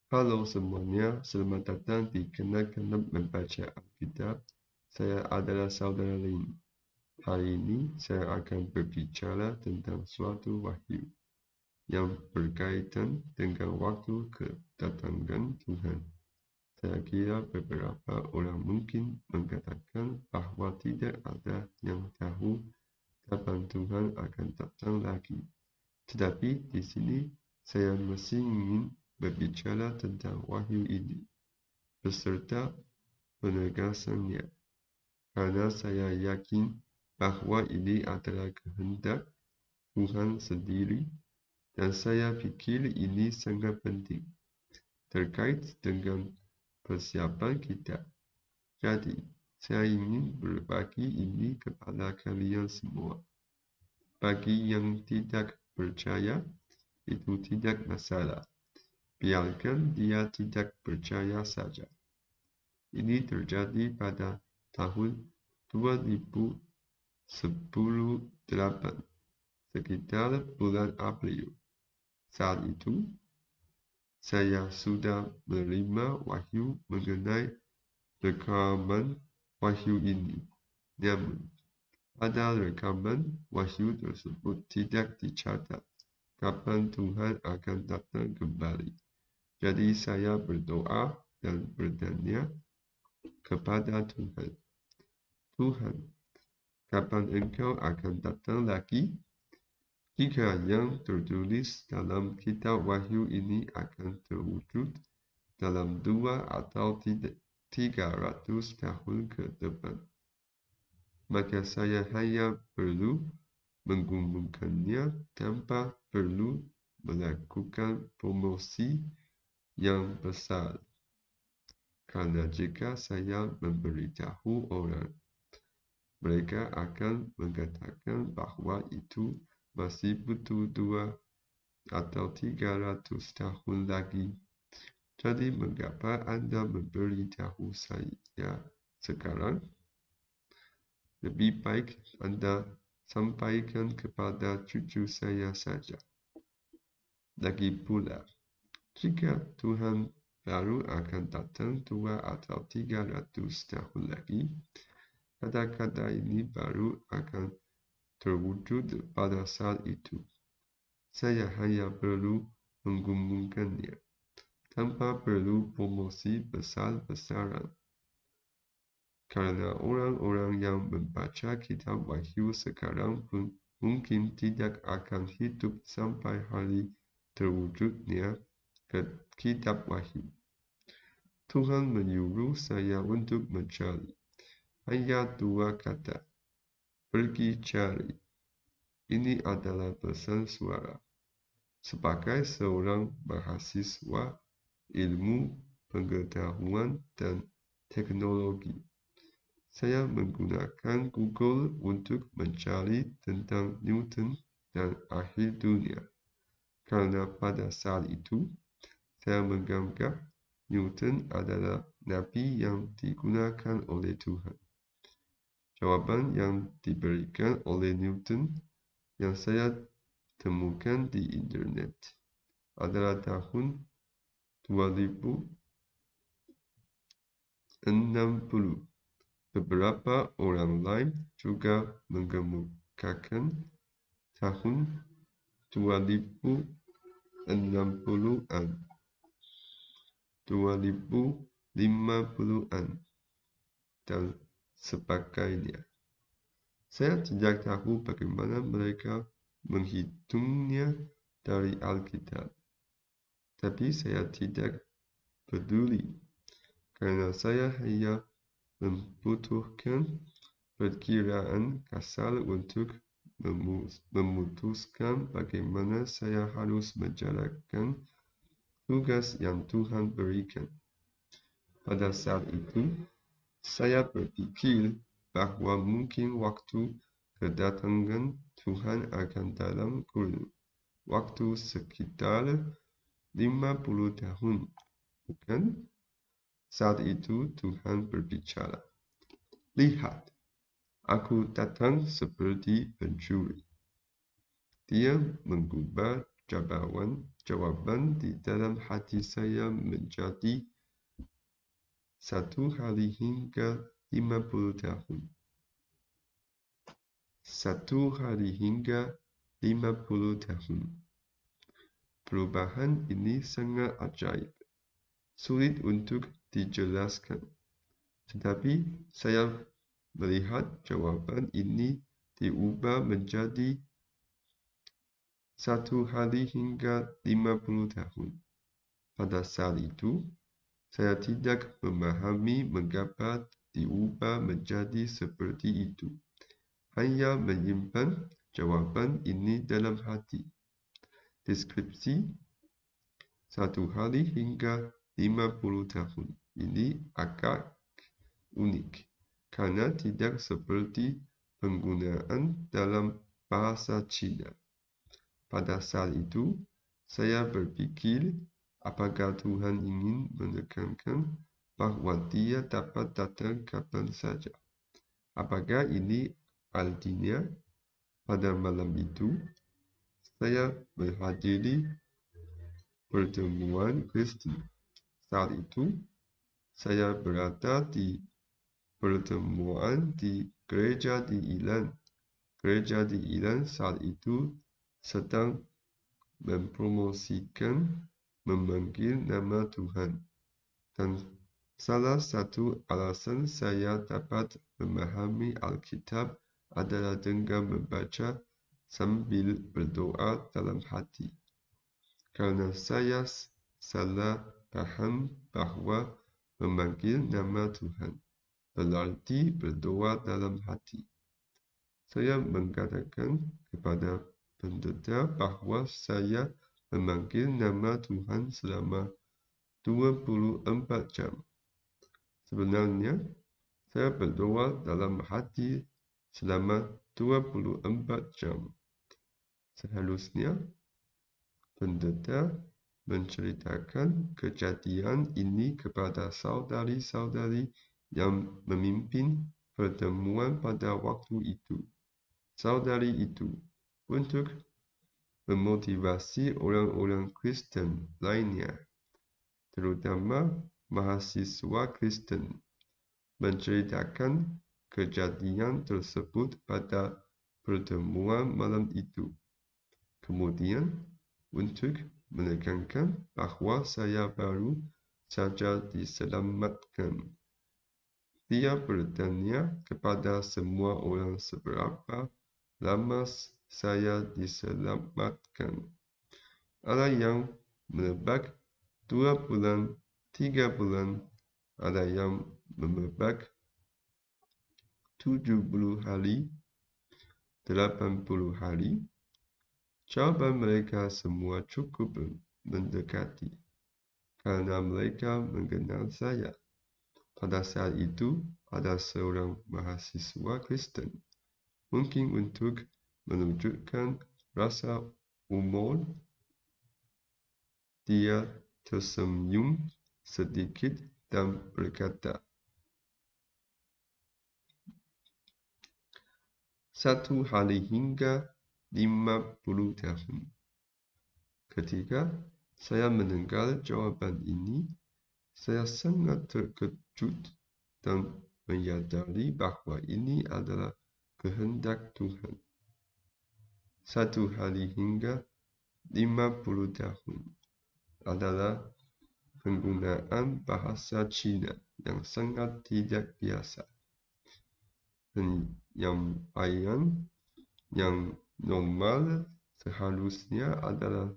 Halo semuanya, selamat datang di Kenal-Kenal Membaca Alkitab. Saya adalah saudara Lin. Hari ini saya akan berbicara tentang suatu wahyu yang berkaitan dengan waktu kedatangan Tuhan. Saya kira beberapa orang mungkin mengatakan bahwa tidak ada yang tahu kapan Tuhan akan datang lagi. Tetapi di sini saya masih ingin berbicara tentang wahyu ini beserta penegasannya, karena saya yakin bahwa ini adalah kehendak Tuhan sendiri, dan saya pikir ini sangat penting terkait dengan persiapan kita. Jadi, saya ingin berbagi ini kepada kalian semua. Bagi yang tidak percaya, itu tidak masalah. Biarkan dia tidak percaya saja. Ini terjadi pada tahun 2018, sekitar bulan April. Saat itu, saya sudah menerima wahyu mengenai rekaman wahyu ini. Namun, pada rekaman wahyu tersebut tidak dicatat kapan Tuhan akan datang kembali. Jadi saya berdoa dan bertanya kepada Tuhan, Tuhan, kapan Engkau akan datang lagi? Jika yang tertulis dalam kitab wahyu ini akan terwujud dalam 2 atau 300 tahun ke depan, maka saya hanya perlu mengumumkannya tanpa perlu melakukan promosi yang besar. Karena jika saya memberitahu orang, mereka akan mengatakan bahwa itu masih butuh 2 atau 300 tahun lagi. Jadi mengapa Anda memberitahu saya sekarang? Lebih baik Anda sampaikan kepada cucu saya saja. Lagi pula, jika Tuhan baru akan datang 2 atau 300 tahun lagi, kata-kata ini baru akan terwujud pada saat itu. Saya hanya perlu mengumumkannya, tanpa perlu promosi besar-besaran. Karena orang-orang yang membaca kitab wahyu sekarang pun mungkin tidak akan hidup sampai hari terwujudnya ke kitab wahyu. Tuhan menyuruh saya untuk mencari. Hanya 2 kata. Pergi cari. Ini adalah pesan suara. Sebagai seorang mahasiswa ilmu pengetahuan dan teknologi, saya menggunakan Google untuk mencari tentang Newton dan akhir dunia. Karena pada saat itu, saya menganggap Newton adalah nabi yang digunakan oleh Tuhan. Jawaban yang diberikan oleh Newton yang saya temukan di internet adalah tahun 2060. Beberapa orang lain juga mengemukakan tahun 2060-an, 2050-an, dan sebagainya. Saya tidak tahu bagaimana mereka menghitungnya dari Alkitab, tapi saya tidak peduli, karena saya hanya membutuhkan perkiraan kasar untuk memutuskan bagaimana saya harus menjalankan tugas yang Tuhan berikan. Pada saat itu, saya berpikir bahwa mungkin waktu kedatangan Tuhan akan dalam kurun waktu sekitar 50 tahun, bukan? Saat itu Tuhan berbicara, "Lihat, aku datang seperti pencuri." Dia mengubah jawaban di dalam hati saya menjadi 1 hari hingga 50 tahun. 1 hari hingga 50 tahun. Perubahan ini sangat ajaib, sulit untuk dijelaskan. Tetapi saya melihat jawaban ini diubah menjadi 1 hari hingga 50 tahun. Pada saat itu, saya tidak memahami mengapa diubah menjadi seperti itu. Hanya menyimpan jawaban ini dalam hati. Deskripsi 1 hari hingga 50 tahun ini agak unik, karena tidak seperti penggunaan dalam bahasa Cina. Pada saat itu, saya berpikir, apakah Tuhan ingin menekankan bahwa Dia dapat datang kapan saja? Apakah ini artinya pada malam itu, saya menghadiri pertemuan Kristen? Saat itu, saya berada di pertemuan di gereja di Iran. Gereja di Iran saat itu sedang mempromosikan memanggil nama Tuhan. Dan salah satu alasan saya dapat memahami Alkitab adalah dengan membaca sambil berdoa dalam hati. Karena saya salah paham bahwa memanggil nama Tuhan berarti berdoa dalam hati. Saya mengatakan kepada pendeta bahwa saya memanggil nama Tuhan selama 24 jam. Sebenarnya, saya berdoa dalam hati selama 24 jam. Seharusnya, pendeta menceritakan kejadian ini kepada saudari-saudari yang memimpin pertemuan pada waktu itu. Saudari itu untuk memotivasi orang-orang Kristen lainnya, terutama mahasiswa Kristen, menceritakan kejadian tersebut pada pertemuan malam itu. Kemudian, untuk menekankan bahwa saya baru saja diselamatkan, dia bertanya kepada semua orang seberapa lama saya diselamatkan. Ada yang menebak 2 bulan, 3 bulan, ada yang menebak 70 hari, 80 hari. Jawaban mereka semua cukup mendekati, karena mereka mengenal saya. Pada saat itu, ada seorang mahasiswa Kristen. Mungkin untuk menunjukkan rasa humor, dia tersenyum sedikit dan berkata, 1 hari hingga 50 tahun. Ketika saya mendengar jawaban ini, saya sangat terkejut dan menyadari bahwa ini adalah kehendak Tuhan. 1 hari hingga 50 tahun adalah penggunaan bahasa Cina yang sangat tidak biasa. Penyampaian yang normal seharusnya adalah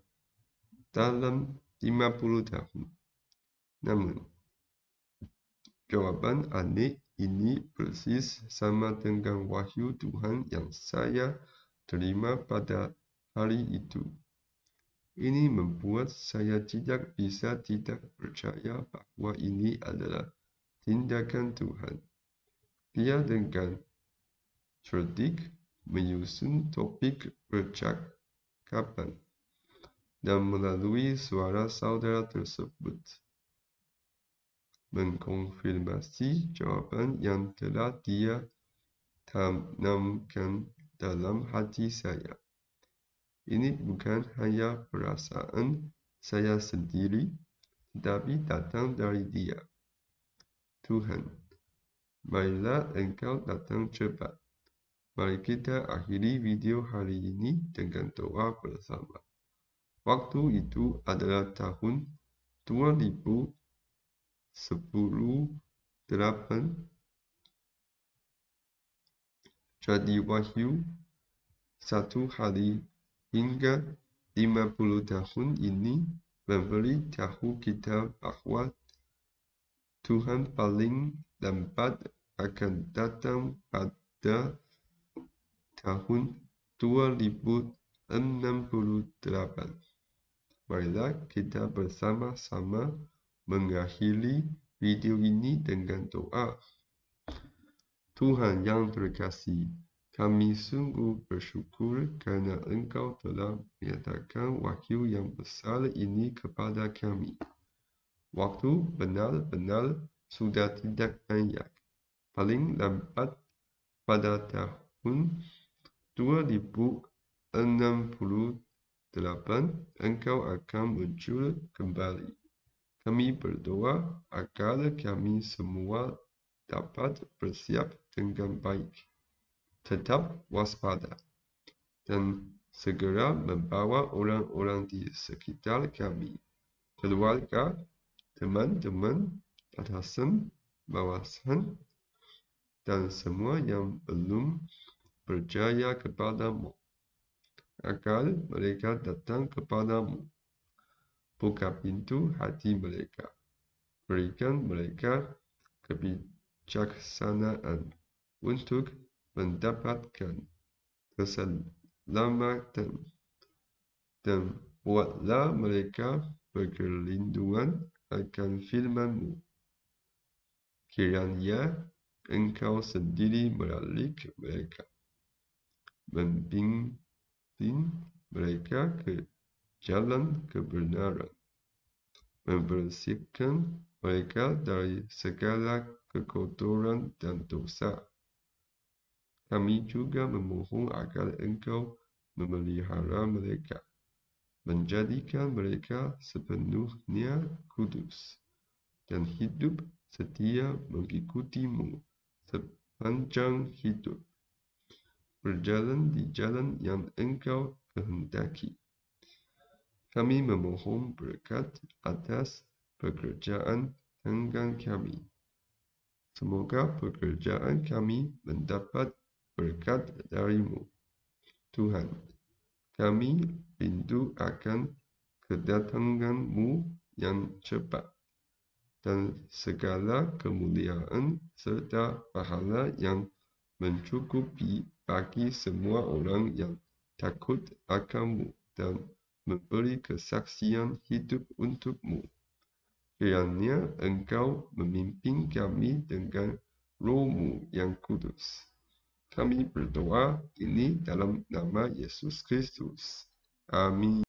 dalam 50 tahun. Namun, jawaban aneh ini persis sama dengan wahyu Tuhan yang saya terima pada hari itu. Ini membuat saya tidak bisa tidak percaya bahwa ini adalah tindakan Tuhan. Dia dengan cerdik menyusun topik percakapan dan melalui suara saudara tersebut mengkonfirmasi jawaban yang telah dia tanamkan dalam hati saya. Ini bukan hanya perasaan saya sendiri, tetapi datang dari Dia. Tuhan, marilah Engkau datang cepat. Mari kita akhiri video hari ini dengan doa bersama. Waktu itu adalah tahun 2018. Jadi Wahyu 1 hari hingga 50 tahun ini memberi tahu kita bahwa Tuhan paling lambat akan datang pada tahun 2068. Marilah kita bersama-sama mengakhiri video ini dengan doa. Tuhan yang terkasih, kami sungguh bersyukur kerana Engkau telah menyatakan wahyu yang besar ini kepada kami. Waktu benar-benar sudah tidak banyak. Paling lambat pada tahun 2068, Engkau akan muncul kembali. Kami berdoa agar kami semua dapat bersiap dengan baik, tetap waspada, dan segera membawa orang-orang di sekitar kami, keluarga, teman-teman, atasan, bawasan, dan semua yang belum percaya kepadamu, agar mereka datang kepadamu. Buka pintu hati mereka, berikan mereka kebijaksanaan untuk mendapatkan keselamatan, dan buatlah mereka berkelinduan akan firman-Mu. Kiranya Engkau sendiri melalui mereka, membimbing mereka ke jalan kebenaran, membersihkan mereka dari segala kekotoran dan dosa. Kami juga memohon agar Engkau memelihara mereka, menjadikan mereka sepenuhnya kudus, dan hidup setia mengikutimu sepanjang hidup, berjalan di jalan yang Engkau kehendaki. Kami memohon berkat atas pekerjaan tangan kami. Semoga pekerjaan kami mendapat berkat dari-Mu. Tuhan, kami rindu akan kedatangan-Mu yang cepat, dan segala kemuliaan serta pahala yang mencukupi bagi semua orang yang takut akan-Mu dan memberi kesaksian hidup untuk-Mu. Kiranya Engkau memimpin kami dengan Roh-Mu yang kudus. Kami berdoa ini dalam nama Yesus Kristus. Amin.